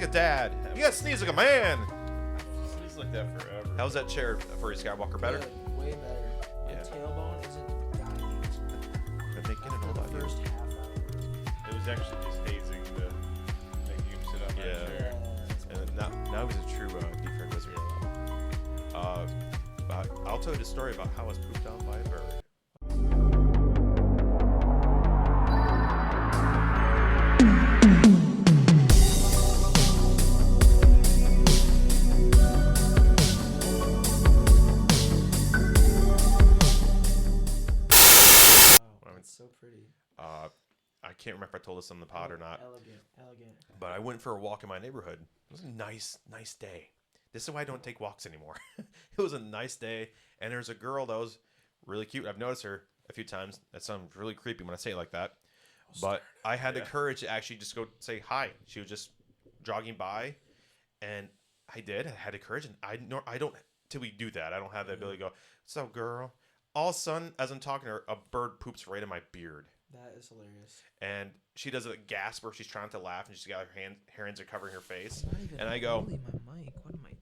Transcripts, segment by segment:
like a dad. You gotta sneeze like a man. Sneeze like that forever. How's that chair for you, Skywalker? Better? Yeah, way better. My Yeah. tailbone isn't dying. They're making it all The about you. first half hour. It was actually just hazing to make you sit on my Yeah. chair. And now he's a true deep wizard. I'll tell you the story about how I was pooped on by a bird. Wow, it's so pretty. I can't remember if I told this on the pod or not, Elegant. but I went for a walk in my neighborhood. It was a nice day. This is why I don't take walks anymore. It was a nice day, and there's a girl that was really cute. I've noticed her a few times. That sounds really creepy when I say it like that. But I had the courage to actually just go say hi. She was just jogging by, and I did. I had the courage, and I don't till we do that. I don't have the ability to go, "What's up, girl?" All of a sudden, as I'm talking to her, a bird poops right in my beard. That is hilarious. And she does a gasp where she's trying to laugh, and she's got her hands are covering her face. Not even And I go, holding my mic. What am I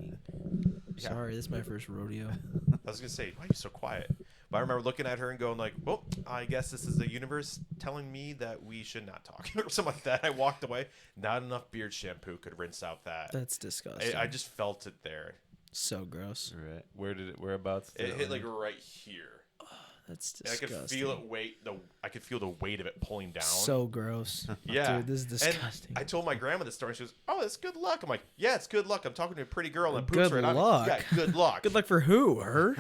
doing? Yeah. Sorry, this is my first rodeo. I was gonna say, why are you so quiet? But I remember looking at her and going like, well, I guess this is the universe telling me that we should not talk or something like that. I walked away. Not enough beard shampoo could rinse out that. That's disgusting. I just felt it there. So gross. Right. Whereabouts? It hit like right here. That's And I disgusting. could feel it I could feel the weight of it pulling down. So gross. Yeah. Dude, this is disgusting. And I told my grandma this story. And she goes, "Oh, it's good luck." I'm like, "Yeah, it's good luck. I'm talking to a pretty girl and poops Good right luck? on." Yeah, good luck. Good luck for who? Her?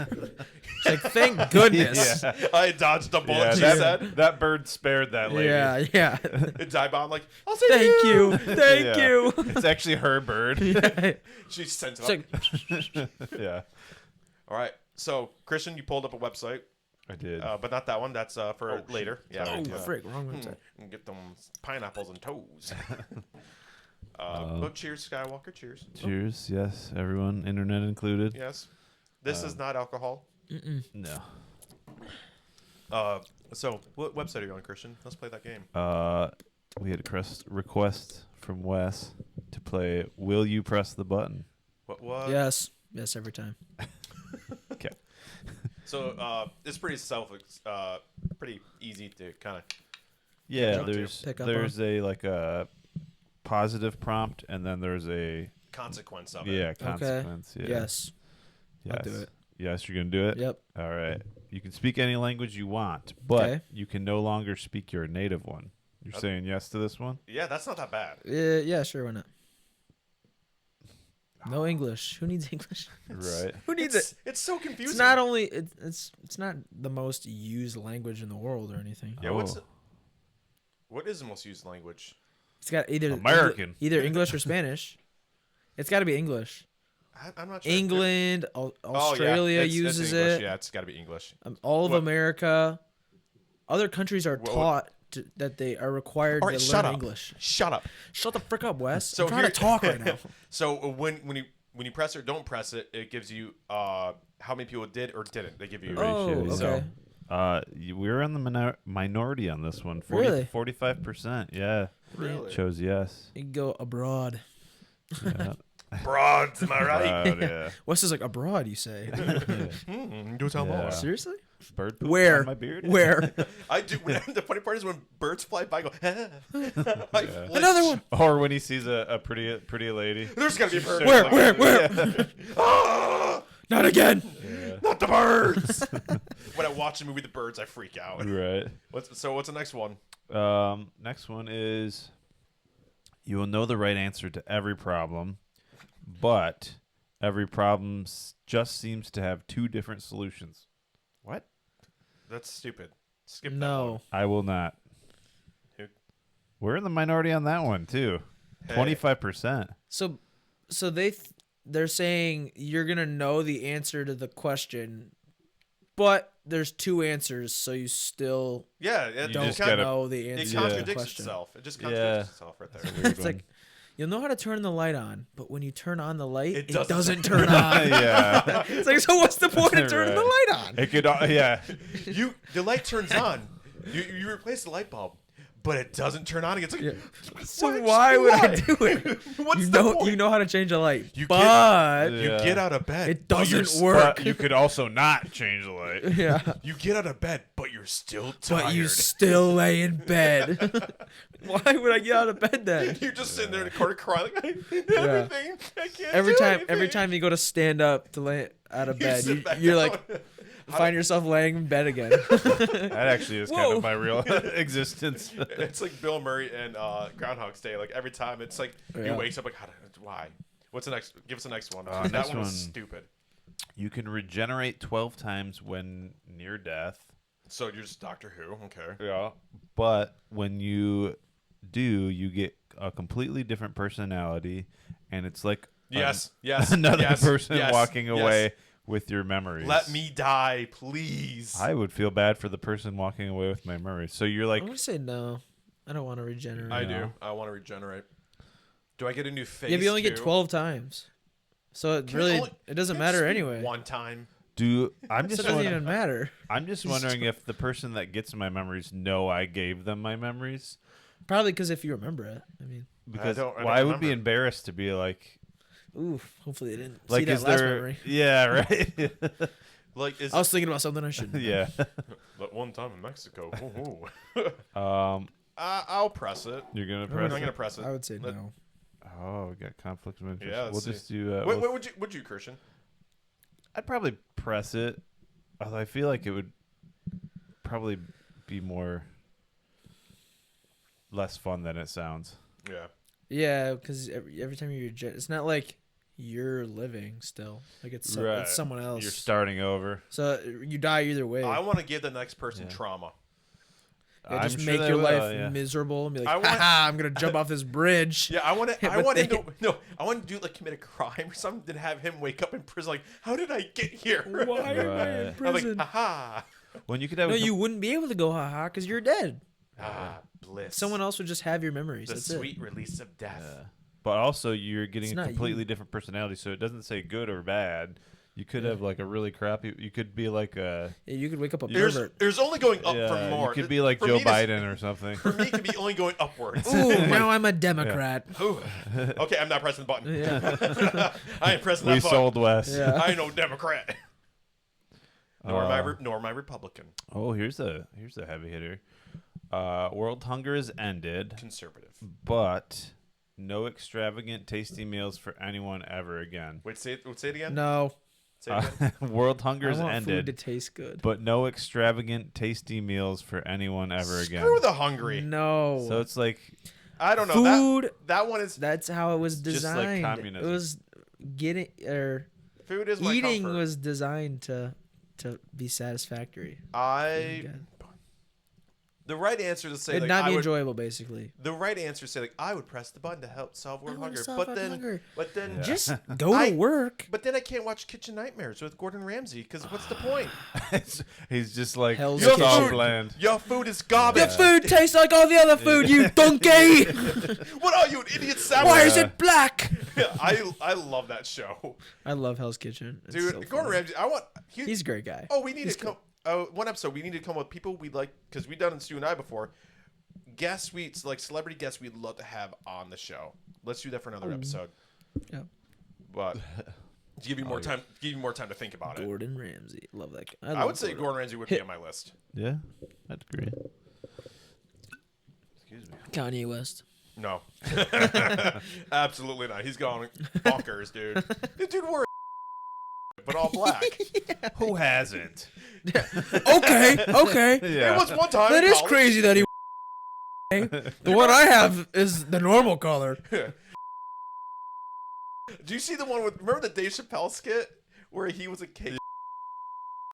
She's like, thank goodness. Yeah. I dodged the bullet. Yeah, She that, said, that bird spared that lady. Yeah. "It died bomb." Like, "I'll say Thank you. Thank Yeah. you. It's actually her bird. Yeah. She sent it It's up. like, Yeah, All right. So, Christian, you pulled up a website, I did. but not that one. That's for later. Yeah. oh, Yeah. frick, wrong website. And get them pineapples and toes. But cheers, Skywalker. Cheers. Cheers, yes, everyone, internet included. Yes. This is not alcohol. No. So, what website are you on, Christian? Let's play that game. We had a request from Wes to play Will You Press the Button? What? Yes, every time. Okay. So, it's pretty easy to kind of. Yeah, Jump to. there's a like a positive prompt, and then there's a consequence of it. consequence. Okay. Yeah. Yes. Yes. I'll do it. Yes, you're gonna do it. Yep. All right. You can speak any language you want, but Okay. you can no longer speak your native one. You're saying yes to this one? Yeah, that's not that bad. Yeah, sure, why not? No English. Who needs English? Right. Who needs it? It's so confusing. It's not only it's not the most used language in the world or anything. Yeah, Oh. what is the most used language? It's got either American. either English or Spanish. It's got to be English. I'm not sure. England, Australia it's uses English. it. Yeah, it's got to be English. All of What- America. Other countries are What- taught that they are required All right, to shut learn up. English. Shut up. Shut the frick up, Wes. So I'm trying here- to talk right now. So when you press it or don't press it, it gives you how many people did or didn't. They give you. Oh, ratio. okay. We're in the minority on this one. Really? 45%. Yeah. Really? Chose yes. You can go abroad. Yeah. Broads, am I right? Yeah. Wes is like abroad. You say Do tell Yeah. more. seriously? Bird poop Where? on my beard. Where? I do. The funny part is when birds fly by, I go. I flinch. Another one. Or when he sees a pretty lady. There's gotta be a bird. Where? Ah! Not again. Yeah. Not the birds. When I watch the movie The Birds, I freak out. Right. What's the next one? Next one is you will know the right answer to every problem, but every problem just seems to have two different solutions. What? That's stupid. Skip that No. one. I will not. Who? We're in the minority on that one too. Hey. 25%. So they're saying you're gonna know the answer to the question, but there's two answers, so you still Yeah, it don't just gotta- know the It answer to the contradicts question. itself. It just Yeah. contradicts itself right there. Weird It's one. like you'll know how to turn the light on, but when you turn on the light, It it doesn't doesn't turn on. Yeah. It's like, so what's the point of turning the light on? It could. Yeah. The light turns on. You replace the light bulb, but it doesn't turn on. It's like, Yeah. So what? why would I do it? What's you the know, point? you know how to change a light, You but Yeah. You get out of bed. it but you're doesn't work. But you could also not change the light. Yeah, You get out of bed, but you're still tired. but you still lay in bed. Why would I get out of bed then? You're just sitting there in the corner crying like, I did Yeah. everything. I can't Every do time anything. you go to stand up to lay out of You bed, sit back you're down. like find yourself laying in bed again. That actually is kind Whoa. of my real existence. It's like Bill Murray and Groundhog's Day. Like every time, it's like he Yeah. wakes up like, why? What's the next? Give us the next one. Next that one was one. stupid. You can regenerate 12 times when near death. So you're just Doctor Who, okay? Yeah. But when you do, you get a completely different personality, and it's like Yes, yes. another yes, person yes, walking yes. away with your memories. Let me die, please. I would feel bad for the person walking away with my memories. So you're like, I'm gonna say no. I don't want to regenerate. I No. do. I want to regenerate. Do I get a new face? Yeah, but you only get too? 12 times, so it Can really only- it doesn't can it matter just be anyway. One time. I'm So just it doesn't wondering, even matter. I'm just wondering if the person that gets my memories know I gave them my memories. Probably because if you remember it, I mean, Because I don't I would be remember. embarrassed to be like, oof. Hopefully they didn't like see that is last there? memory. Yeah, right. Like is I was thinking about something I shouldn't. yeah. but one time in Mexico. Ooh, ooh. I'll press it. You're gonna I'm press. I'm it? gonna press it. I would say Let- no. Oh, we got conflict of interest. Yeah, we'll let's just see. do. What we'll- would you, Christian? I'd probably press it. Although I feel like it would probably be less fun than it sounds. Yeah. Yeah, because every time you reject, it's not like you're living still. Like it's, Right. it's someone else. You're starting over. So you die either way. I want to give the next person Yeah. trauma. Yeah, I'm just sure make they your will, life yeah. miserable and be I like, want- haha, I'm gonna jump off this bridge. Yeah, I want to. I But want they- him to. No, I want to do like commit a crime or something. And have him wake up in prison. Like, how did I get here? Why am I in Right. I'm like, prison? haha. When you could have No, a you wouldn't be able to go haha because you're dead. Ah, bliss. Someone else would just have your memories. The That's sweet release of death. Yeah. But also, you're getting It's a not completely you. different personality, so it doesn't say good or bad. You could have like a really crappy. You could be like a. it. Yeah, you could wake up a There's, pervert. there's only going up yeah, from more. You could be like For Joe me to- Biden or something. For me, it could be only going upwards. Ooh, now I'm a Democrat. Ooh. Okay, I'm not pressing the button. Yeah. I ain't pressing We that button. sold West. Yeah. I ain't no Democrat. Nor my Republican. Oh, here's a heavy hitter. World hunger has ended, Conservative. but no extravagant, tasty meals for anyone ever again. Wait, say it again. No, Say it again. World hunger I has want food to ended, taste good. but no extravagant, tasty meals for anyone ever again. Screw the hungry. No. So it's like I don't know. Food. That one is. That's how it was Just like designed. communism. It was getting or Food is my eating comfort. was designed to be satisfactory. I. Good. The right answer is to say It'd like not I be would. enjoyable, basically. The right answer is to say like I would press the button to help solve world I wanna hunger, solve but world then, hunger. but then, Yeah. Just go I- to work. but then I can't watch Kitchen Nightmares with Gordon Ramsay because what's the point? he's just like Hell's it's Kitchen. all bland. Your food is garbage. Your food tastes like all the other food, you donkey. What are you, an idiot sandwich? Why is it black? I love that show, I love Hell's Kitchen. It's dude. so Gordon funny. Ramsay. I want. He's a great guy. Oh, we need He's to come. One episode we need to come with people we like because we've done it Stu and I before. Guests like celebrity guests we'd love to have on the show. Let's do that for another episode. Yeah. But to give you more time, give you more time to think about it. Gordon Ramsay. Love that guy. I love would say Gordon Ramsay would be on my list. Yeah, I'd agree. Excuse me. Kanye West. No, absolutely not. He's gone bonkers, dude. The dude wore but all black. Who hasn't? Okay, okay. Yeah. It was one time. That in is college. crazy that he. The one I have is the normal color. Do you see the one with? Remember the Dave Chappelle skit where he was a kid?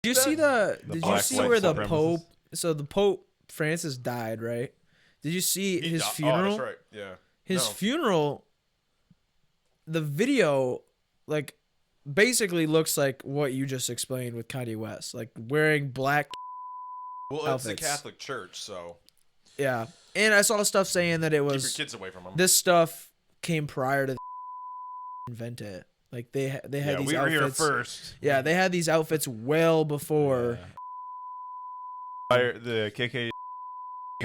Did you see the? The Did you black see white where the supremacists. Pope? So the Pope Francis died, right? Did you see his Oh, funeral? that's right. Yeah. His No. funeral. The video, like, basically looks like what you just explained with Kanye West, like wearing black. Well, it's the outfits. Catholic Church, so Yeah, and I saw stuff saying that it keep your was kids away from them. this stuff came prior to invent it. Like they had Yeah, these we were here outfits. first. Yeah, they had these outfits well before. The KK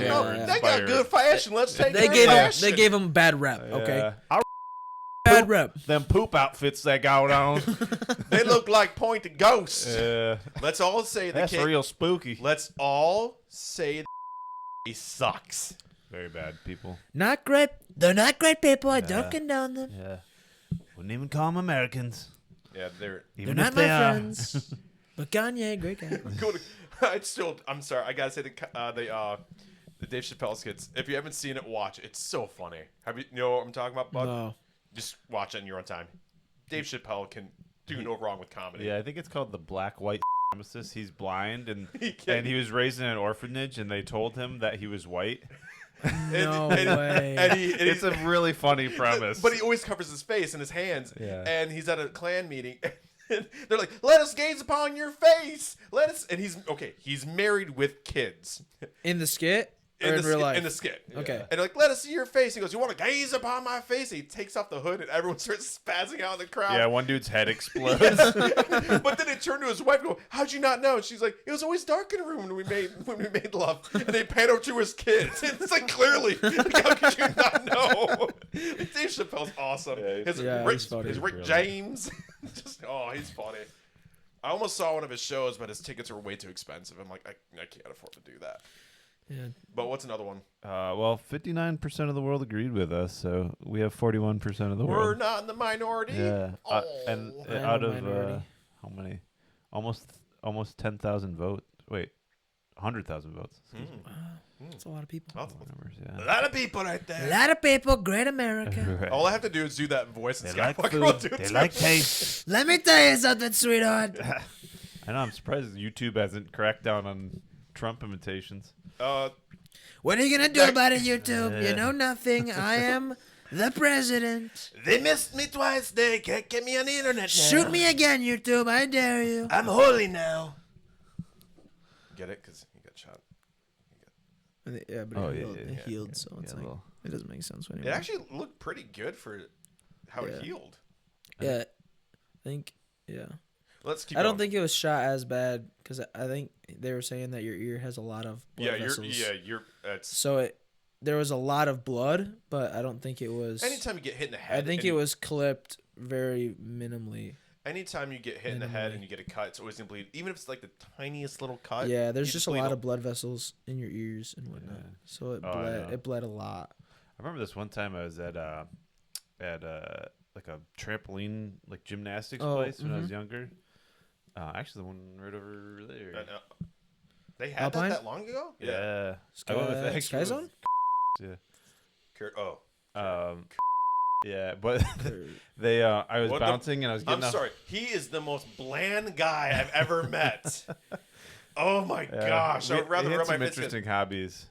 You know, Yeah. they got good fashion. Let's take They their gave him fashion. they gave him a bad rep. Okay, Yeah. Our bad rep. them poop outfits they got on. They look like pointed ghosts. Yeah. Let's all say That's real spooky. Let's all say he sucks. Very bad people. Not great. They're not great people. I Yeah. don't condone them. Yeah. Wouldn't even call them Americans. Yeah, they're. They're Even not if my they are. friends. But Kanye, great guy. I'm sorry. I gotta say the Dave Chappelle skits. If you haven't seen it, watch. It's so funny. You know what I'm talking about, bud? No. Just watch it in your own time. Dave Chappelle can do no wrong with comedy. Yeah, I think it's called the black-white nemesis. He's blind, and can't- he was raised in an orphanage, and they told him that he was white. No way. It's a really funny premise. But he always covers his face and his hands. Yeah. And he's at a Klan meeting. And they're like, "Let us gaze upon your face. Let us." And he's married with kids. In the skit or in the real skit, life? in the skit. Okay. And they're like, "Let us see your face." He goes, "You want to gaze upon my face?" And he takes off the hood, and everyone starts spazzing out in the crowd. yeah, one dude's head explodes. But then it turned to his wife and go, "How'd you not know?" And she's like, "It was always dark in the room when we made love." And they pan over to his kids. It's like, clearly, like, how could you not know? Like, Dave Chappelle's awesome. Yeah, he's funny. His Rick Really. James. He's funny. I almost saw one of his shows, but his tickets were way too expensive. I'm like, I can't afford to do that. Yeah. But what's another one? Well, 59% of the world agreed with us, so we have 41% of the We're world. not in the minority. Yeah. Oh. And I'm out a of minority. how many? Almost 10,000 votes. Wait, 100,000 votes. Excuse me. That's a lot of people. Oh, Numbers, a yeah. lot of people right A there. lot of people, great America. Right. All I have to do is do that voice and They like Skywalker will food. do it They too. like taste. Let me tell you something, sweetheart. I know. I'm surprised YouTube hasn't cracked down on Trump imitations. What are you gonna do about it, YouTube? Yeah. You know nothing. I am the president. They missed me twice. They can't get me on the internet now. Shoot me again, YouTube. I dare you. I'm holy now. Get it? Because he got shot. Yeah, but Oh, it yeah, healed, yeah, it yeah. healed, so it's Yeah, like well. it doesn't make sense It anymore. actually looked pretty good for how it Yeah. healed. Yeah, I think. Yeah, Let's keep I don't going. think it was shot as bad because I think they were saying that your ear has a lot of blood vessels. You're. It's So there was a lot of blood, but I don't think it was. anytime you get hit in the I head. think and it was clipped very minimally. Anytime you get hit in the head minimally. and you get a cut, it's always gonna bleed. Even if it's like the tiniest little cut. Yeah, there's you just a bleed lot of blood vessels in your ears and whatnot. Yeah. So it Oh, I bled. know. It bled a lot. I remember this one time I was at like a trampoline like gymnastics Oh, place when I was mhm. younger. Actually, the one right over there. They had Alpine? that long ago. Yeah. Sky, I went with actually Sky with- Zone? Yeah. Oh, Yeah, but they I was What the- bouncing and I was getting I'm off. sorry. He is the most bland guy I've ever met. Oh my Yeah. gosh! I'd rather he had rub my some face interesting hobbies.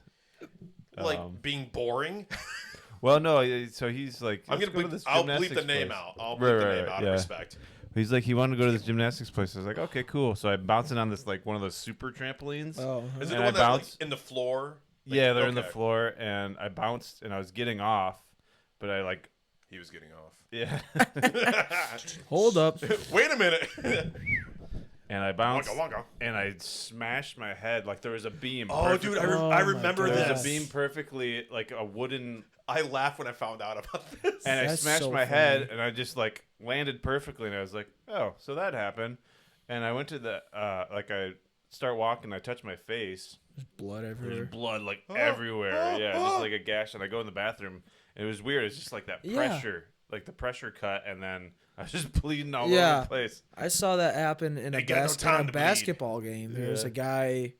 like being boring. Well, no, so he's like, I'm "Let's gonna go to bleep. this I'll bleep gymnastics the name place." out. I'll bleep Right, the right, name right, out yeah. of respect. He's like, he wanted to go to this gymnastics place. I was like, okay, cool. So I'm bouncing on this like one of those super trampolines. Oh, Is it And the I one that's like, bounced- in the floor? Like, Yeah, they're in the okay. floor, and I bounced, and I was getting off, but I like, He was getting off. yeah, hold up. Wait a minute. and I bounced, Wonka, wonka. and I smashed my head like there was a beam. Oh, dude, I Oh I my remember God. there this. was a beam perfectly like a wooden, I laughed when I found out about this. and I That's smashed so my head, funny. and I just like landed perfectly, and I was like, oh, so that happened, and I went to the like I start walking, I touch my face. There's blood There's everywhere. blood like everywhere. Yeah, just like a gash. And I go in the bathroom. And it was weird. It's just like that Yeah. pressure, like the pressure cut, and then I was just bleeding all Yeah. over the place. I saw that happen in They a, got no time to bleed. basketball game. There was Yeah. a guy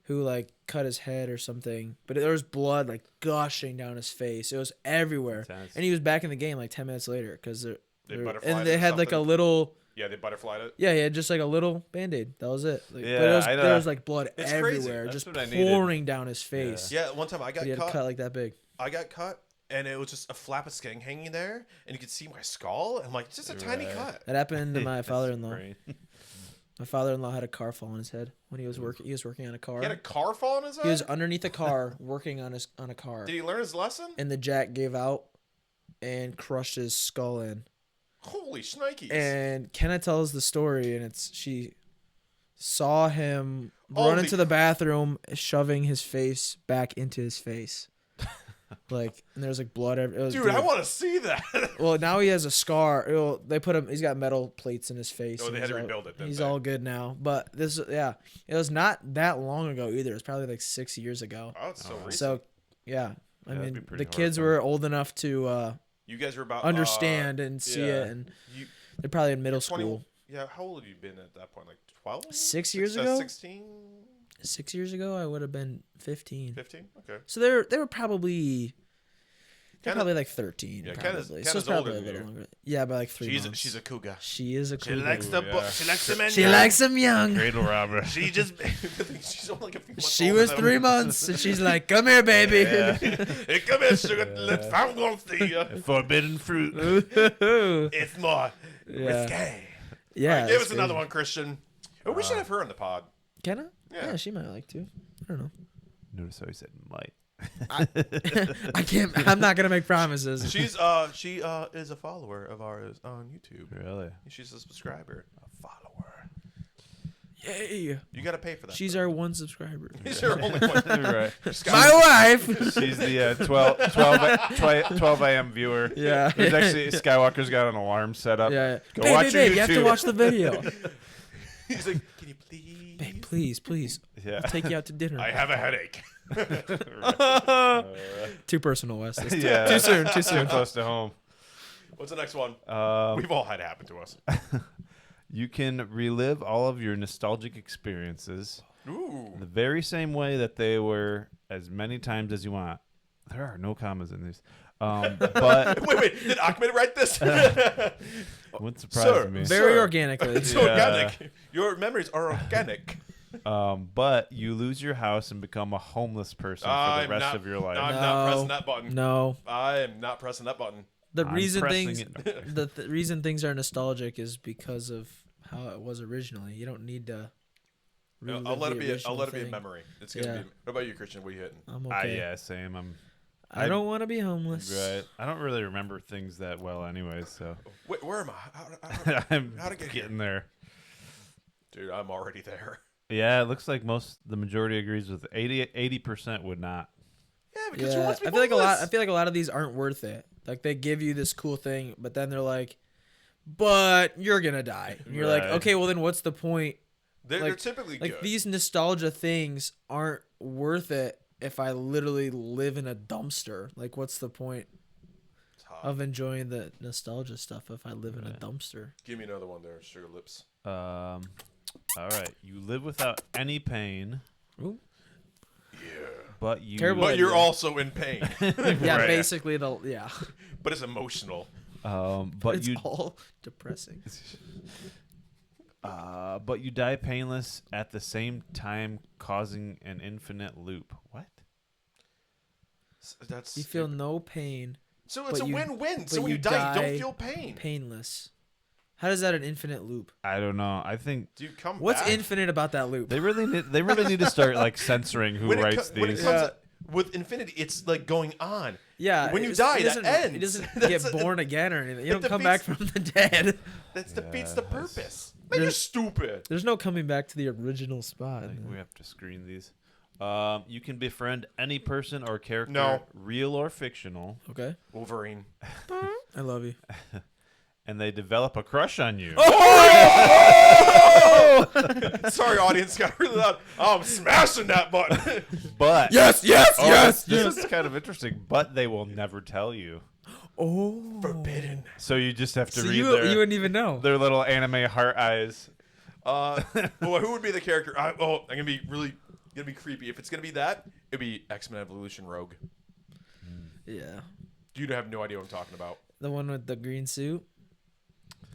who like cut his head or something, but there was blood like gushing down his face. It was everywhere, Intense. and he was back in the game like 10 minutes later because They and butterflied they it or had like a something? little. Yeah, they butterflied it. Yeah, he had just like a little band-aid. That was it. Like, but Yeah, it was, I know. there was like blood It's crazy. everywhere, That's just what I needed. pouring down his face. Yeah, one time I But got he had a cut. cut like that big. I got cut, and it was just a flap of skin hanging there, and you could see my skull. I'm like, it's just a tiny Right. cut. That happened to my That's father-in-law. brain. My father-in-law had a car fall on his head when he was working. He was working on a car. He had a car fall on his head. He was underneath a car working on a car, Did he learn his lesson? and the jack gave out and crushed his skull in. Holy shnikes! And Kenna tells the story, and she saw him run into the bathroom, shoving his face back into his face. Like, and there's like blood. Dude, I want to see that. Well, now he has a scar. They put him. He's got metal plates in his face. Oh, they had to rebuild it. He's all good now. But this, yeah, it was not that long ago either. It was probably like 6 years ago. Oh, it's so recent. So, yeah, I that'd be mean, pretty the kids horrifying. were old enough to you guys were about understand and see it, and they're probably in middle 20 school. Yeah, how old have you been at that point? Like 12? 6 years ago. 16? 6 years ago, I would have been 15. 15? Okay. So they were probably. They're probably like 13. Yeah, probably. Kenna's So it's probably older a than little you. longer. Yeah, by like 3 months. She's a cougar. She is a She cougar. likes the yeah. she likes the men. She likes them young. Cradle robber. She just she's only like a few months She older was than 3 him. months, and she's like, "Come here, baby." Yeah. Hey, come here, sugar lips. I'm gonna see you. Forbidden fruit. It's more Yeah. risque. Yeah. All right, give it's us another crazy. one, Christian. Oh, we should have her on the pod. Can I? Yeah. Yeah, she might like to. I don't know. Notice how he said might. I can't. I'm not gonna make promises. She's she is a follower of ours on YouTube. Really? She's a subscriber. A follower. Yay! You got to pay for that. She's our one subscriber. She's her only one. Right. My wife. She's the 12 a.m. viewer. Yeah. There's actually Skywalker's got an alarm set up. Yeah. Go Babe, watch your babe, you have to YouTube. watch the video. He's like, can you please? Babe, please. Yeah. I'll take you out to dinner. I have a headache. Too personal, Wes. That's Yeah. Too soon. Too Too soon. close to home. What's the next one? We've We've all had it happen to us. You can relive all of your nostalgic experiences Ooh. the very same way that they were as many times as you want. There are no commas in these. But Wait. Did Ahmed write this? wouldn't surprise Sir, me. Very Sir. organically. It's Yeah. organic. Your memories are organic. But you lose your house and become a homeless person for the rest of your life. I'm No. not pressing that button. No. I am not pressing that button. The I'm reason pressing things it. the reason things are nostalgic is because of how it was originally. You don't need to. relive I'll let the it be. I'll original let it be a thing. memory. It's gonna Yeah. be. What about you, Christian? What are you hitting? I'm okay. Yeah, same. I don't want to be homeless. Right. I don't really remember things that well anyway, so Wait, where am I? I'm How'd it get here? getting there. Dude, I'm already there. Yeah, it looks like the majority agrees with 80% would not. Yeah, because who Yeah, wants to be I feel like homeless? a lot of these aren't worth it. Like they give you this cool thing, but then they're like, "But you're gonna die." And you're like, Right. "Okay, well then what's the point?" They're like- typically Like good. these nostalgia things aren't worth it if I literally live in a dumpster. Like, what's the point It's hot. of enjoying the nostalgia stuff if I live in a dumpster? Give me another one there, sugar lips. All right. You live without any pain, Ooh. Yeah. but you Terrible. But you're idea. also in pain. Yeah, Right. basically but But it's emotional. but it's you all depressing. but you die painless at the same time, causing an infinite loop. What? That's You feel no pain, so it's but a you- win-win. but So when you you die, you die don't feel pain. painless. How is that an infinite loop? I don't know. I think Do you come What's back? infinite about that loop? they really need to start like censoring who When it writes when it these. comes with infinity, it's like going on. Yeah, When you it's- die, it that doesn't, ends. It doesn't That's get a- born again or anything. You it don't come back defeats- from the dead. That defeats the Yeah, purpose. Man, you're There's- stupid. There's no coming back to the original spot. I think we have to screen these. You can befriend any person or character, No. real or fictional, Okay, Wolverine. I love you. and they develop a crush on you. Sorry, audience, got really loud. Oh, I'm smashing that button. But Yes. this is kind of interesting. But they will never tell you. Oh, Forbidden. So you just have to So read you wouldn't even know. their little anime heart eyes. Well, who would be the character? I'm gonna be creepy. If it's gonna be that, it'd be X-Men Evolution Rogue. Yeah, You have no idea what I'm talking about. the one with the green suit.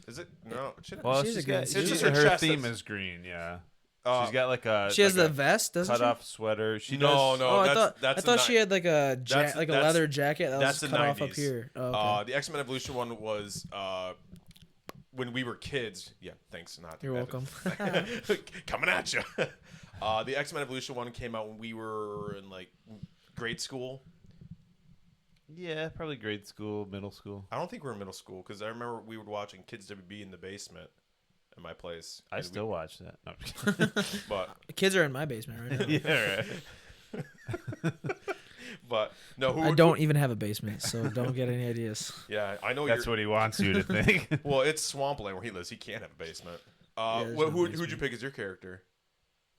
Is it? No. It shouldn't. Well, She's she's a got, good- she's It's just her her chest theme that's- is green. Yeah, Uh, she's got like a. She has like the vest, doesn't cut she? off sweater. She No, does. no. Oh, I that's thought a she ni- had like a that's- like a that's- leather jacket that that's was the cut off up 90s. here. Oh, okay. The X-Men Evolution one was when we were kids. Yeah, thanks. Not You're welcome. Coming at you. The X-Men Evolution one came out when we were in like grade school. Yeah, probably grade school, middle school. I don't think we were in middle school because I remember we were watching Kids WB in the basement, in my place. I And still watch that. No. but Kids are in my basement right now. Yeah, right. but no, who I would- don't even have a basement, so don't get any ideas. Yeah, I know That's you're. what he wants you to think. Well, it's swampland where he lives. He can't have a basement. there's What, no who'd you basement. pick as your character?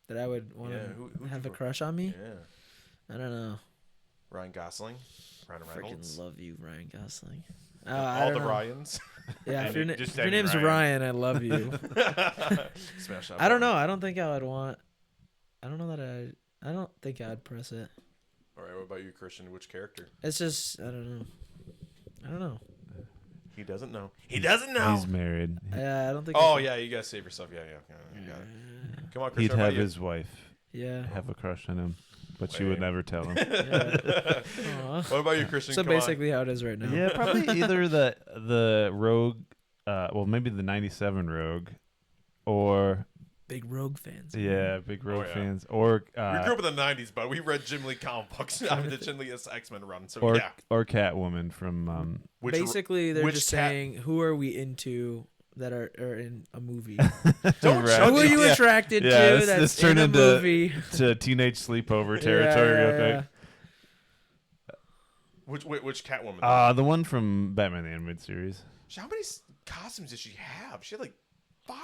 That I would want Yeah, to who'd have you a vote? crush on me. Yeah, I don't know. Ryan Gosling, Ryan Reynolds, Freaking love you, Ryan Gosling. all I the don't know. Ryans. Yeah, if Any- your, just if your any name's Ryan. Ryan, I love you. Smash that. I don't button. know. I don't think I would want. I don't know that I don't think I'd press it. All right, what about you, Christian? Which character? It's just I don't know. I don't know. He doesn't know. He doesn't know. He's married. I don't think. I Oh can- yeah, you gotta save yourself. Yeah. You got it. Come on, He'd Christian. have his wife Yeah. have a crush on him, but she would Wait. never tell him. Yeah. Aw. What about you, Christian? So Come on. basically, how it is right now. Yeah, probably either the Rogue, well, maybe the '97 Rogue, or Big Rogue fans. yeah, big Rogue yeah. fans, or We grew up in the '90s, but we read Jim Lee comic books. I mean, the Jim Lee X-Men run. So or yeah. or Catwoman from Which Basically, they're which just cat- saying, who are we into that are in a movie? Don't Right. judge Who are you Yeah. attracted Yeah, to this that's turned in a into movie? to teenage sleepover territory Yeah, real yeah, quick. which Catwoman? though? The one from Batman the Animated Series. How many costumes did she have? She had like 5.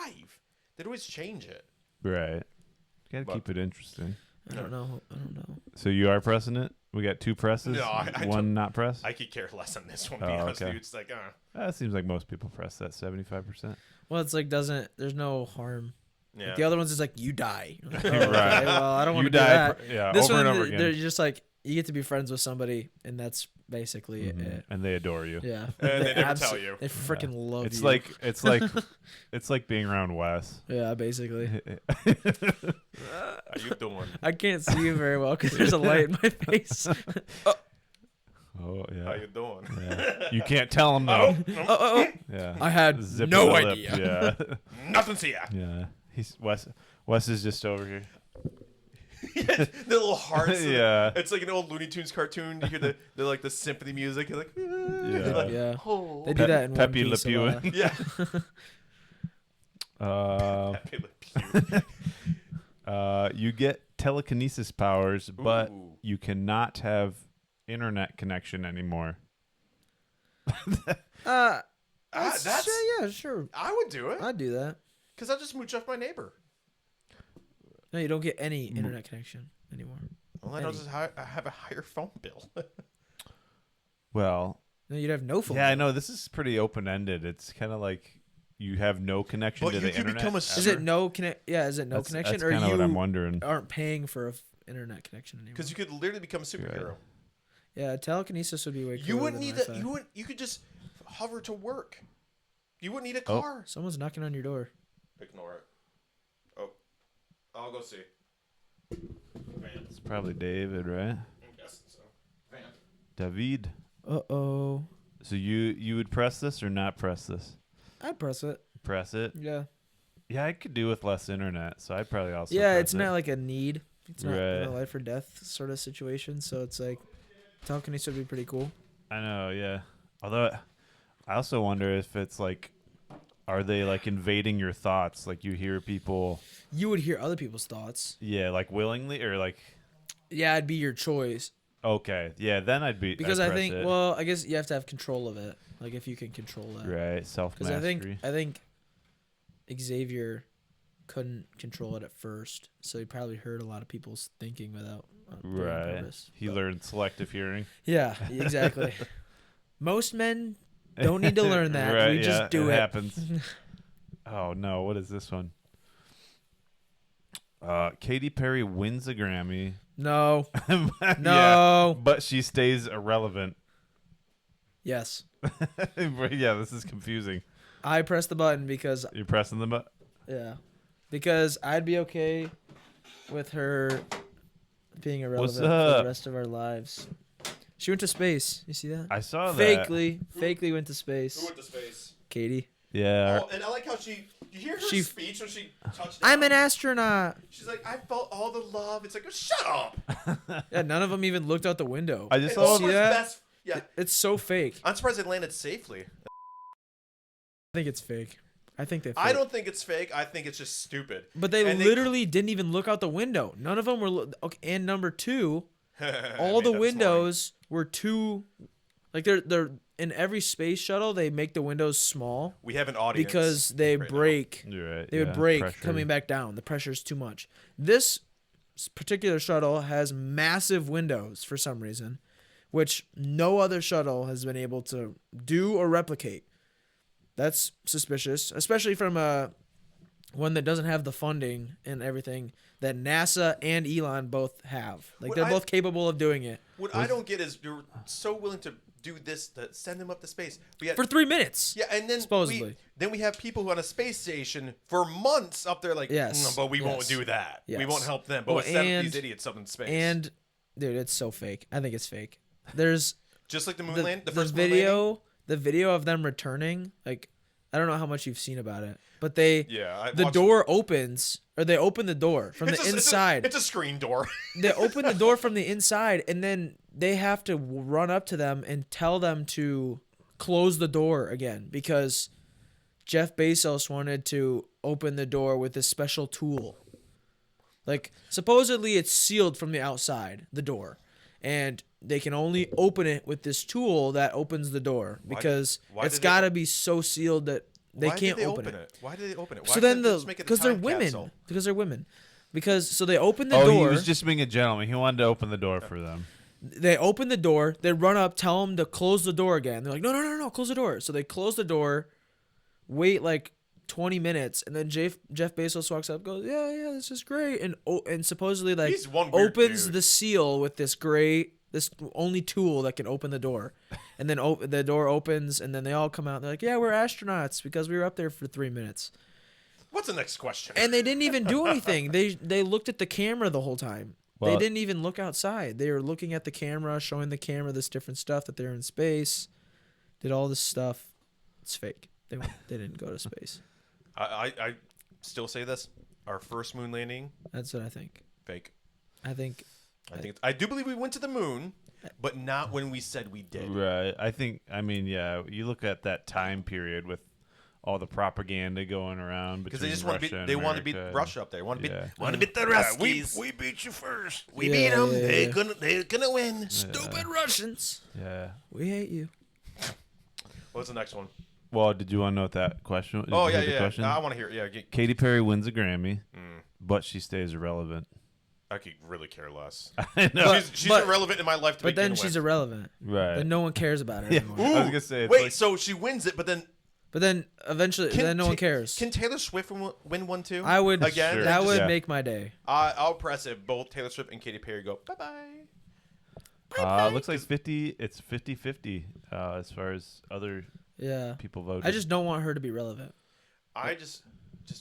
They'd always change it. Right. Gotta But- keep it interesting. I don't know. I don't know. So you are pressing it? We got 2 presses? No, I one not press? I could care less on this one. To be Oh, honest, okay. dude. It's like, That seems like most people press that 75%. Well, it's like there's no harm. yeah. Like the other ones is like you die. Like, oh, Right. okay, well, I don't want You to do die, that. yeah, This over one, and over again. they're just like you get to be friends with somebody, and that's basically Mhm. it. And they adore you. Yeah. And they never tell you. They freaking love It's you. like it's like being around Wes. Yeah, basically. How you doing? I can't see you very well because there's a light in my face. Oh How yeah. you doing? Yeah. You can't tell him though. Oh. Yeah. I had Zip no the lip, idea. Yeah. Nothing to ya. Yeah. He's Wes is just over here. The little hearts. Yeah. It's like an old Looney Tunes cartoon. You hear the like the symphony music. You're like, Yeah. like, Yeah. oh. They do that in Pepe One Le Piece a Pew. lot. Yeah. Uh, you get telekinesis powers, but Ooh. you cannot have internet connection anymore. That's. yeah, sure. I would do it I'd do that. because I'll just mooch off my neighbor. No, you don't get any internet connection anymore. Well, then I'll just I have a higher phone bill. Well, No, you'd have no phone. yeah, I know this is pretty open ended. It's kind of like you have no connection But to you the could internet. become a Is it no connect? Yeah, is it no That's connection, or kind of you what I'm wondering. aren't paying for a internet connection anymore? Because you could literally become a superhero. Right. Yeah, telekinesis would be way cooler. You wouldn't than need that. Wi-Fi. You could just hover to work. You wouldn't need a Oh. car. Someone's knocking on your door. Ignore it. Oh, I'll go see. Van. It's probably David, right? I'm guessing so. Van. David. Uh-oh. So you would press this or not press this? I'd press it. Press it. Yeah. Yeah, I could do with less internet, so I'd probably also. Yeah, press it's it. not like a need. It's not Right. a life or death sort of situation. So it's like telekinesis would be pretty cool. I know, yeah. Although I also wonder if it's like, are they like invading your thoughts? Like you hear people, You would hear other people's thoughts. yeah, like willingly or like, Yeah, it'd be your choice. okay, yeah, then I'd be Because I'd I press think, it. well, I guess you have to have control of it. Like if you can control that. right, self Because mastery. I think Xavier couldn't control it at first, so he probably heard a lot of people's thinking without doing it on Right, purpose. he learned selective hearing. Yeah, exactly. Most men don't need to learn that. Right, We just do it. happens. Oh no, what is this one? Katy Perry wins a Grammy. No. Yeah, No. but she stays irrelevant. Yes. Yeah, this is confusing. I press the button because You're pressing the button. yeah, because I'd be okay with her being irrelevant for up? the rest of our lives. She went to space. You see that? I saw that. Fakely went to space. Who went to space? Katie. Yeah. Oh, and I like how you hear her She- speech when she touched down. I'm an astronaut. She's like, I felt all the love. It's like, oh, shut up. Yeah, none of them even looked out the window. I just And saw see Oprah's that? best- yeah, It's so fake. I'm surprised they landed safely. I think it's fake. I think they. I don't think it's fake. I think it's just stupid. But they And literally didn't even look out the window. None of them were. Okay, and number two, all the windows were too. Like they're in every space shuttle, they make the windows small. We have an audience because they right break. You're right. They would yeah, break pressure. coming back down. The pressure's too much. This particular shuttle has massive windows for some reason, which no other shuttle has been able to do or replicate. That's suspicious, especially from one that doesn't have the funding and everything that NASA and Elon both have. Like they're both capable of doing it. What I don't get is you're so willing to do this to send them up to space. For 3 minutes. Yeah, and then supposedly. we have people who on a space station for months up there like, Yes, but we won't do that. Yes. We won't help them. But Well, we'll send these idiots up in space. And dude, it's so fake. I think it's fake. There's just like the moon the, land, the the first moon landing. the video of them returning. Like I don't know how much you've seen about it, but the watched- door opens, or they open the door from the inside. It's a screen door. They open the door from the inside, and then they have to run up to them and tell them to close the door again because Jeff Bezos wanted to open the door with this special tool. Like supposedly it's sealed from the outside, the door, and they can only open it with this tool that opens the door because it's got to be so sealed that they can't open it. Why did they open it? Why So then couldn't they just make it a because they're time women. capsule? Because they're women. Because so they open the Oh, door. he was just being a gentleman. He wanted to open the door for them. They open the door. They run up, tell them to close the door again. They're like, no, close the door. So they close the door, wait like 20 minutes, and then Jeff Bezos walks up, goes, yeah, this is great, and supposedly like He's one weird opens dude. the seal with this only tool that can open the door, and then the door opens, and then they all come out. And they're like, yeah, we're astronauts because we were up there for 3 minutes. What's the next question? And they didn't even do anything. They looked at the camera the whole time. They Well- didn't even look outside. They were looking at the camera, showing the camera this different stuff that they're in space. Did all this stuff. It's fake. They didn't go to space. I still say this. Our first moon landing, That's what I think. fake. I think I do believe we went to the moon, but not when we said we did. Right. I mean, yeah, you look at that time period with all the propaganda going around Because between they just want to Russia beat. and They want to beat America. Russia up there. Want to Yeah. beat the Ruskies. We beat you first. We Yeah, beat them. yeah, They're gonna win. stupid Russians. Yeah. We hate you. What's the next one? Well, did you want to know what that question? Did Oh you yeah, hear the yeah. question? I want to hear it. Yeah, Katy Perry wins a Grammy, but she stays irrelevant. I could really care less. I know. She's but- irrelevant in my life to But then begin she's with. irrelevant. Right. Then no one cares about her Yeah. anymore. I was gonna say, it's Wait, like- so she wins it, but then But then eventually, then no one cares. Can Taylor Swift win one too? I would. again. Sure. That would Yeah. make my day. I'll press it. Both Taylor Swift and Katy Perry go bye bye. Looks like 50. It's 50-50 as far as other Yeah. people voting. I just don't want her to be relevant. I just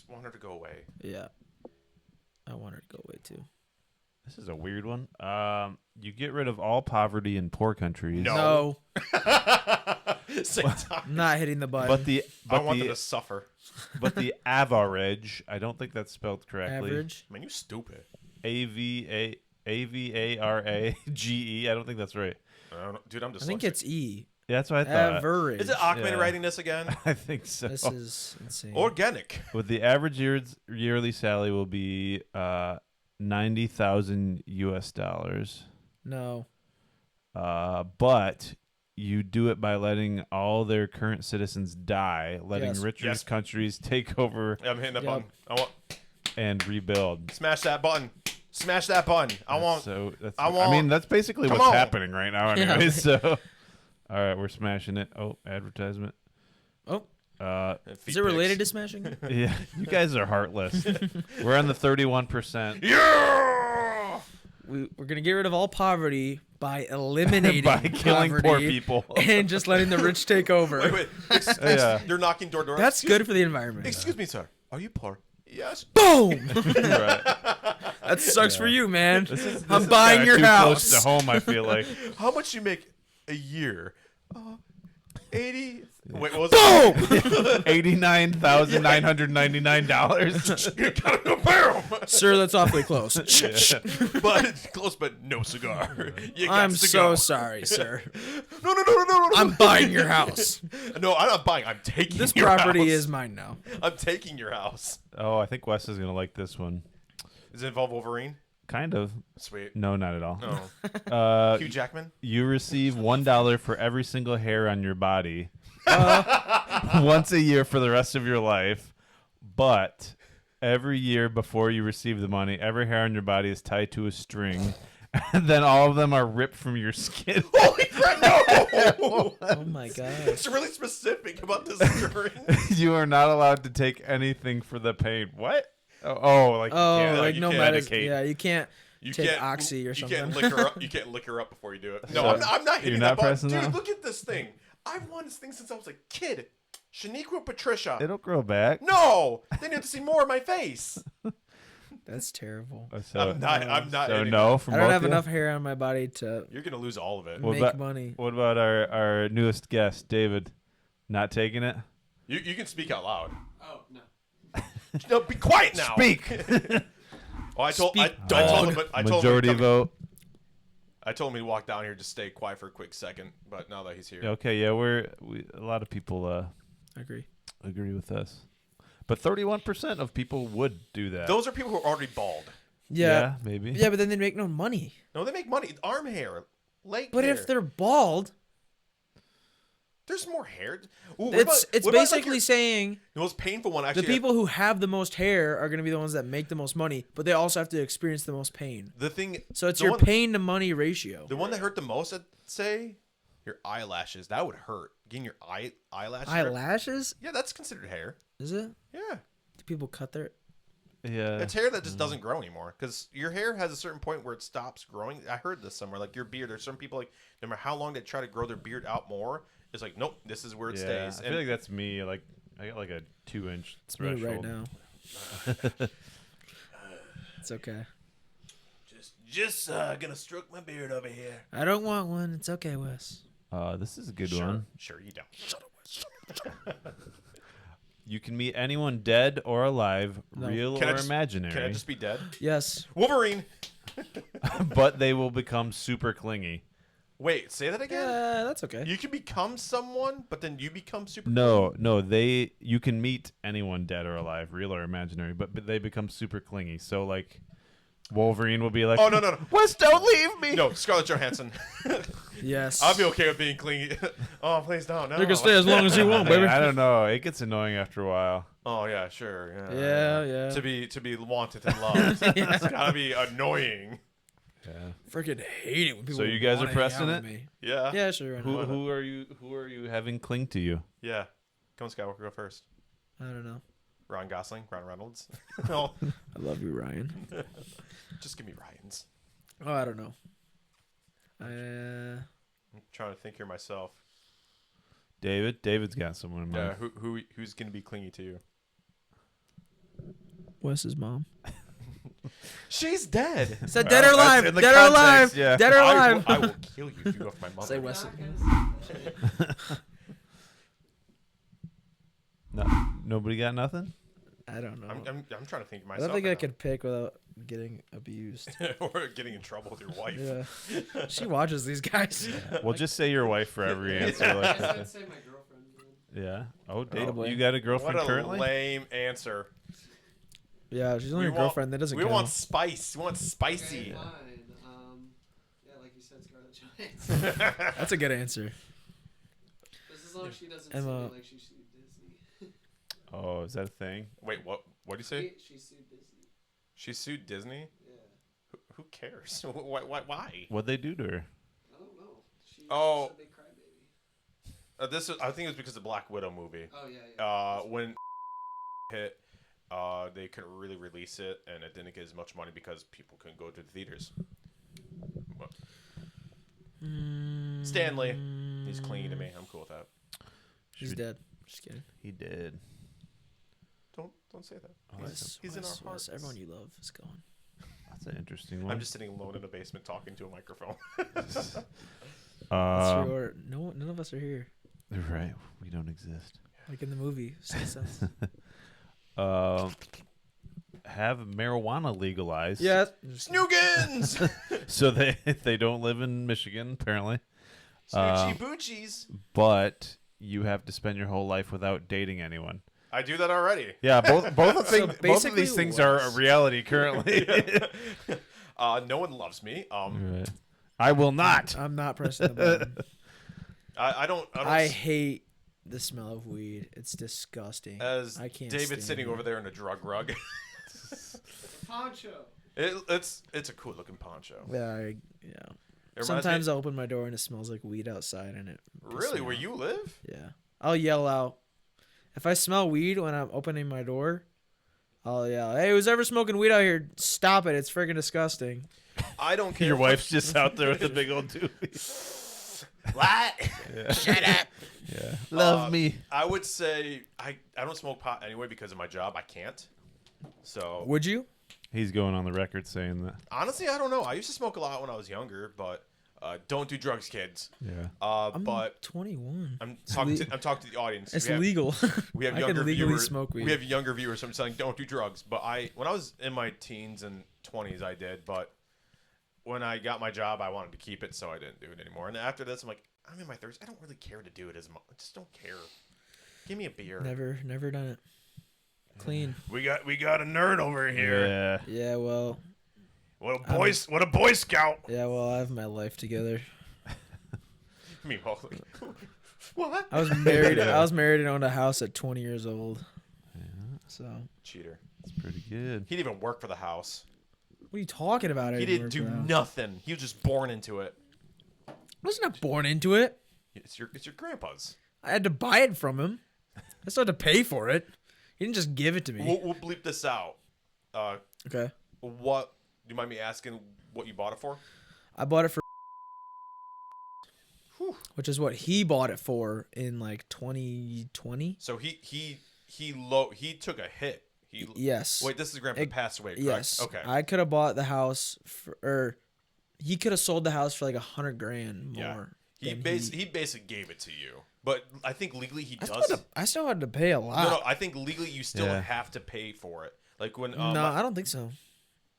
want her to go away. Yeah. I want her to go away too. This is a weird one. You get rid of all poverty in poor countries. No. No, Same time. I'm not hitting the button. I want them to suffer. but the average, I don't think that's spelled correctly. Average. Man, you stupid. AVARAGE. I don't think that's right. I don't know. Dude, I'm just. I think it's E. Yeah, that's what I thought. Average. Is it Achman Yeah. writing this again? I think so. This is insane. Organic. With the average yearly salary will be 90,000 US dollars. No. But you do it by letting all their current citizens die, letting Yes. richer Yes. countries take over I'm hitting that Yep. button. I want and rebuild. smash that button. Smash that button. I want. So that's, I want- mean, that's basically Come what's on. happening right now. Yeah. Anyway, so all right, we're smashing it. Oh, advertisement. Oh, feet is it related pics. to smashing? Yeah, you guys are heartless. We're on the 31%. Yeah. We're gonna get rid of all poverty by eliminating By killing poor poverty people. and just letting the rich take over. Wait. Yeah. They're knocking door to door. That's good for the environment. Excuse me, sir. Are you poor? Yes. Boom. Right. That sucks for you, man. This I'm is buying kinda your too house. close to home. I feel like. How much you make a year? 80. Wait, what was it? $89,999. You gotta compare 'em. Sir, that's awfully close. But close, but no cigar. You got I'm to so go. sorry, sir. No. I'm buying your house. No, I'm not buying. I'm taking This your property house. is mine now. I'm taking your house. Oh, I think Wes is going to like this one. Does it involve Wolverine? Kind of. Sweet. No, not at all. No. Hugh Jackman? You receive $1 for every single hair on your body once a year for the rest of your life. But every year before you receive the money, every hair on your body is tied to a string. And then all of them are ripped from your skin. Holy crap, no! Oh my god. It's really specific about this string. You are not allowed to take anything for the pain. What? Oh, like you can't, like you no can't medic. medicate. Yeah, you can't You take can't, oxy or you something. can't lick her up. You can't lick her up before you do it. No, So, I'm not hitting you're that not button. pressing Dude, that? look at this thing. I've wanted this thing since I was a kid. Shaniqua Patricia. It'll grow back. No! They need to see more of my face. That's terrible. So, I'm not so hitting no that. from I don't both have of you? enough hair on my body to You're going to lose all of it. What make about- money. What about our newest guest, David? Not taking it? You can speak out loud. Oh, no. No, be quiet now. Speak. Oh, I told Speak, him, Majority vote. I told him he'd walk down here, just stay quiet for a quick second. But now that he's here, Okay, yeah, a lot of people I agree. agree with us, but 31% of people would do that. those are people who are already bald. Yeah. maybe. Yeah, but then they make no money. No, they make money. Arm hair, leg But hair. if they're bald, There's more hair. Ooh, what it's about, what about, like, basically your- saying the most painful one. the Actually, people who have the most hair are going to be the ones that make the most money, but they also have to experience the most pain. the thing. So it's the your one, pain to money ratio. The one that hurt the most, I'd say, your eyelashes. That would hurt. Getting your eyelashes. Eyelashes? Yeah, that's considered hair. Is it? Yeah, Do people cut their? Yeah. it's hair that just doesn't grow anymore. Because your hair has a certain point where it stops growing. I heard this somewhere. Like your beard, there's some people like no matter how long they try to grow their beard out more, it's like nope, this is where it stays. I feel like that's me. Like I got like a 2-inch It's me threshold. right now. It's okay. just gonna stroke my beard over here. I don't want one. It's okay, Wes. This is a good Sure, one. sure you don't. Shut up. You can meet anyone dead or alive, No. real Can I or just- imaginary, Can I just be dead? Yes. Wolverine. but they will become super clingy. Wait, say that again. Yeah, that's okay. You can become someone, but then you become super. No, you can meet anyone dead or alive, real or imaginary, but they become super clingy. So like Wolverine will be like, Oh no. Wes, don't leave me. No, Scarlett Johansson. Yes. I'll be okay with being clingy. Oh, please don't. No. You can stay as long as you want, baby. I don't know. It gets annoying after a while. Oh yeah, sure. Yeah. To be wanted and loved. It's gotta be annoying. Yeah. Freaking hate it when people. So you guys are wanna hang pressing out with it? me. Yeah. Yeah, sure. why not? Who are you having cling to you? Yeah. Come on, Skywalker, go first. I don't know. Ryan Gosling, Ryan Reynolds. No, I love you, Ryan. just give me Ryan's. Oh, I don't know. I'm trying to think here myself. David's got someone in Yeah, mind. who's gonna be clingy to you? Wes's mom. She's dead. Said dead or Well, that's alive. in the Dead or alive. context, yeah. Dead or alive. I will kill you if you go off my mother. Say Wes. No, nobody got nothing. I don't know. I'm trying to think of I myself. don't think I now. could pick without getting abused. or getting in trouble with your wife. Yeah. She watches these guys. Well, just say your wife for every answer. I Like guess I'd that. say my girlfriend. Man. Yeah. Oh, Probably. you got a What girlfriend a currently? lame answer. Yeah, she's only We your want- girlfriend. That doesn't We count. want spice. We want spicy. Okay, fine. Yeah, like you said, Scarlett Johansson. That's a good answer. Just as long as she doesn't Emma. sue me like she sued Disney. Oh, is that a thing? Wait, what? What do you say? She sued Disney. She sued Disney. Yeah. Who cares? Why? What'd they do to her? I don't know. She's Oh. just a big crybaby. This is, I think it was because of the Black Widow movie. Oh yeah. When hit, they couldn't really release it, and it didn't get as much money because people couldn't go to the theaters. But Stanley, he's clean to me. I'm cool with that. She's dead. Just kidding. He did. Don't say that. Oh, He's in our hearts. Everyone you love is gone. That's an interesting one. I'm just sitting alone in a basement talking to a microphone. That's your, none of us are here. Right. We don't exist. Like in the movie. Sixth Sense. Have marijuana legalized. Yeah. Snoogans! So they don't live in Michigan, apparently. Snoochie boochies. But you have to spend your whole life without dating anyone. I do that already. Yeah, both of So both of these things are a reality currently. No one loves me. Right. I will not. I'm not pressing the button. I don't. I hate the smell of weed. It's disgusting. As I can't David stand sitting it. over there in a drug rug. Poncho. It's a cool looking poncho. Yeah. It reminds Sometimes me- I open my door and it smells like weed outside, and it. pisses Really, me where off. you live? Yeah. I'll yell out. If I smell weed when I'm opening my door, I'll yell, "Hey, who's ever smoking weed out here? Stop it! It's freaking disgusting." I don't care. Your wife's just out there with a big old doobie. What? Yeah. Shut up. Yeah. Love me. I would say I don't smoke pot anyway because of my job. I can't. So Would you? He's going on the record saying that. honestly, I don't know. I used to smoke a lot when I was younger, but don't do drugs, kids. Yeah. I'm But 21. I'm talking to the audience. It's We have- legal. We have I younger can legally viewers. smoke weed. We have younger viewers. So I'm saying don't do drugs. But when I was in my teens and 20s, I did. But when I got my job, I wanted to keep it, so I didn't do it anymore. And after this, I'm like, I'm in my 30s. I don't really care to do it as much. I just don't care. Give me a beer. Never done it. Clean. We got a nerd over here. Yeah. Yeah, well. What a boy scout. Yeah, well, I have my life together. Meanwhile, like, what? I was married. I was married and owned a house at 20 years old. Yeah. So, Cheater. It's pretty good. He didn't even work for the house. what are you talking about? I He didn't work do for the house. nothing. He was just born into it. I was not born into it. It's your grandpa's. I had to buy it from him. I still had to pay for it. He didn't just give it to me. We'll bleep this out. Okay. What? Do you mind me asking what you bought it for? I bought it for, Whew. which is what he bought it for in like 2020. So he took a hit. Yes. Wait, this is grandpa passed away, correct? Yes. Okay. I could have bought the house for, or he could have sold the house for like $100,000 Yeah. more. He than basically gave it to you, but I think legally he I does. still had to pay a lot. No, I think legally you still Yeah. have to pay for it. Like when No, I don't think so.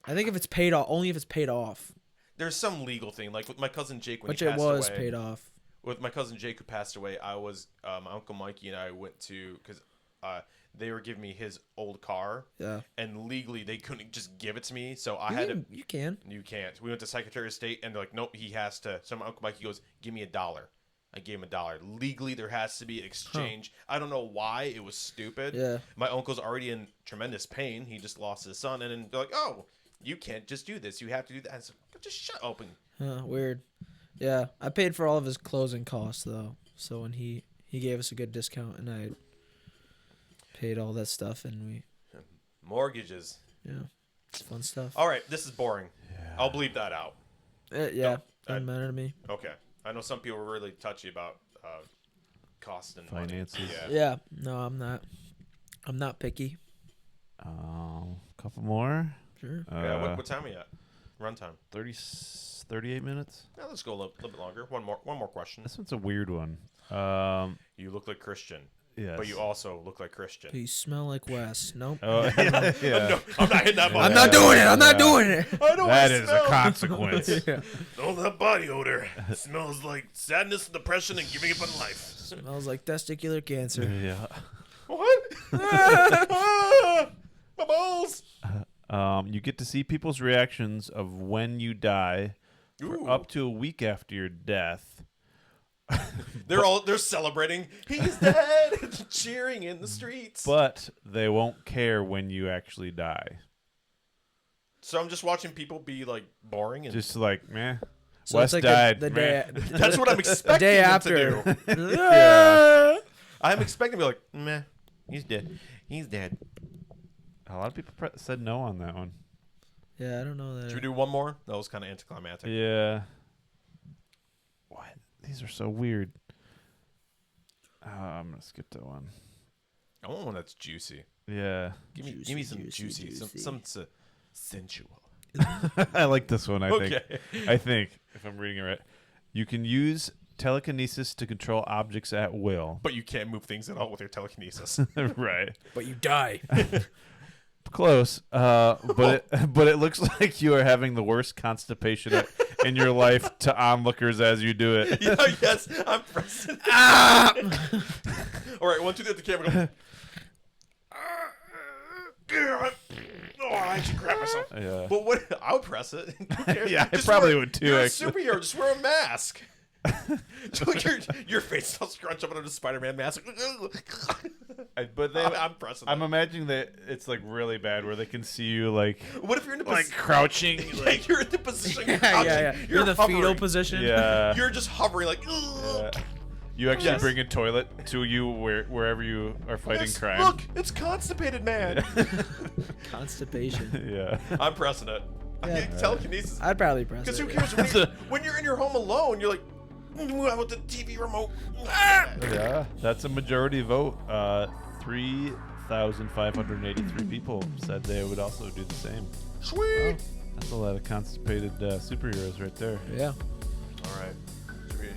I think if it's paid off, only if it's paid off, there's some legal thing. Like with my cousin Jake when which he it passed was away. paid off. With my cousin Jake who passed away, I was my uncle Mikey and I went to because they were giving me his old car, Yeah. and legally they couldn't just give it to me, so I had to. You can. You can't. We went to Secretary of State, and they're like, nope, he has to. So my uncle Mikey goes, give me $1. I gave him $1. Legally, there has to be an exchange. I don't know why. It was stupid. Yeah. My uncle's already in tremendous pain. He just lost his son, and then they're like, oh, you can't just do this. You have to do that. And so, just shut open. Huh, weird. Yeah, I paid for all of his closing costs though. So when he gave us a good discount, and I paid all that stuff, and we Mortgages. it's fun stuff. All right, this is boring. Yeah. I'll bleep that out. Yeah, I- doesn't matter to me. Okay. I know some people are really touchy about cost and money. Finances. Yeah. Yeah, no, I'm not. I'm not picky. Couple more. Sure. Yeah, what time are you at? Runtime. 38 minutes. Yeah, let's go a little bit longer. One more question. This one's a weird one. You look like Christian, Yes. but you also look like Christian. You smell like Wes. Nope. Oh, yeah. Yeah. No, I'm not hitting that button. I'm not doing it. I'm not Yeah. doing it. I don't That wanna is smell. a consequence. Oh, that body odor smells like sadness, depression, and giving up on life. Smells like testicular cancer. Yeah. What? My balls. You get to see people's reactions of when you die for Ooh. up to a week after your death. They're celebrating. He's dead. Cheering in the streets. But they won't care when you actually die. So I'm just watching people be like boring and Just like, meh. So Wes it's like died. the meh. day. that's what I'm expecting day them after. to do. Yeah. I'm expecting to be like, meh, he's dead. He's dead. A lot of people said no on that one. Yeah, I don't know that. Should we do one more? That was kind of anticlimactic. Yeah. What? These are so weird. I'm gonna skip that one. I want one that's juicy. Yeah. Give me some juicy. Some sensual. I like this one. I Okay. think. I think if I'm reading it right, you can use telekinesis to control objects at will. But you can't move things at all with your telekinesis. Right. But you die. Close. But it looks like you are having the worst constipation in your life to onlookers as you do it. Yeah, yes, I'm pressing. All right, 1, 2, 3 at the camera. Go. Oh, I should grab myself. Yeah. But what? I would press it. Who cares? Yeah, I Just probably wear- would too, You're a actually. superhero. Just wear a mask. So your face all scrunched up under the Spider-Man mask. I'm pressing. I'm imagining that it's like really bad where they can see you like What if you're in the like crouching? like you're in the position? You're, yeah. You're in the fetal hovering. position. Yeah. You're just hovering like. Yeah. You actually Yes. bring a toilet to you wherever you are fighting Yes, crime. Look, it's constipated man. Constipation. Yeah. I'm pressing it. Yeah. Telekinesis. I'd probably press Because it. who cares when you're in your home alone? You're like, how about the TV remote? Ah! Yeah. That's a majority vote. 3,583 people said they would also do the same. Sweet. That's a lot of constipated superheroes right there. Yeah. All right. Should we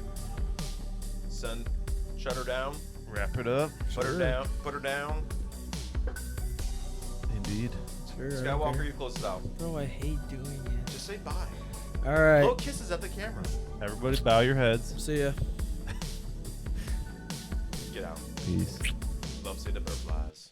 shut her down? Wrap it up. Put her down. Put her down. Indeed. Sure, Skywalker, you close it out. Bro, I hate doing it. Just say bye. All right. Little kisses at the camera. Everybody bow your heads. See ya. Get out. Peace. Love say the butterflies.